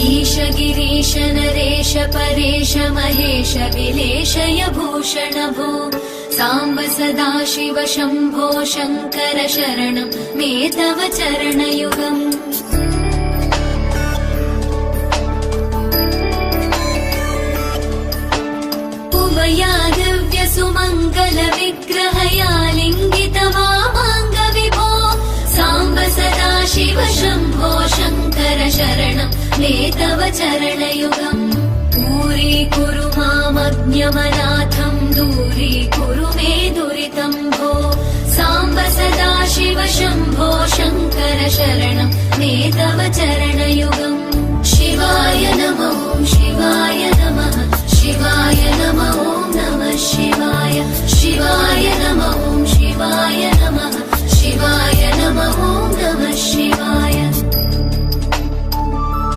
ईश गिरीश नरेश परेश महेश विलेशय भूषण भो साम्ब सदाशिव शम्भो शङ्कर शरणं मे तव चरणयुगम् उमया दिव्य सुमङ्गल विग्रहया लिङ्गित वामाङ्ग विभो साम्ब सदाशिव शम्भो शङ्कर शरणं मे तव चरणयुगम् दूरीकुरु मामज्ञमनाथं दूरीकुरु मे दुरितं भो साम्ब सदाशिव शम्भो शङ्कर शरणं मे तव चरणयुगम्